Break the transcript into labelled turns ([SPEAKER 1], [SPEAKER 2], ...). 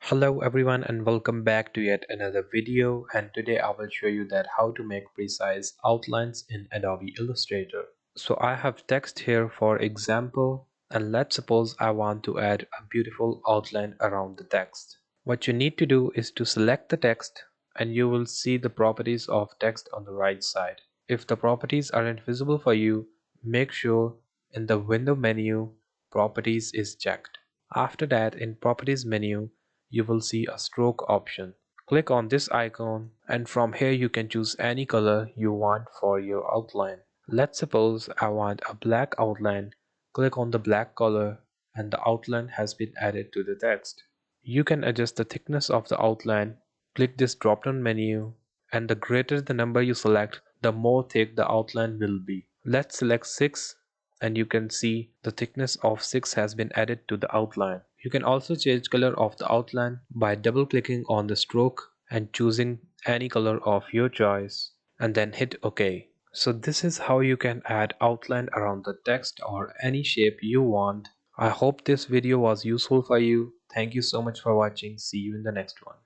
[SPEAKER 1] Hello everyone and welcome back to yet another video, and today I will show you that how to make precise outlines in Adobe Illustrator. So I have text here for example, and let's suppose I want to add a beautiful outline around the text. What you need to do is to select the text and you will see the properties of text on the right side. If the properties aren't visible for you, make sure in the window menu properties is checked. After that, in properties menu you will see a stroke option. Click on this icon and from here you can choose any color you want for your outline. Let's suppose I want a black outline. Click on the black color and the outline has been added to the text. You can adjust the thickness of the outline. Click this drop down menu, and the greater the number you select, the more thick the outline will be. Let's select 6 and you can see the thickness of 6 has been added to the outline. You can also change color of the outline by double clicking on the stroke and choosing any color of your choice and then hit OK. So this is how you can add outline around the text or any shape you want. I hope this video was useful for you. Thank you so much for watching. See you in the next one.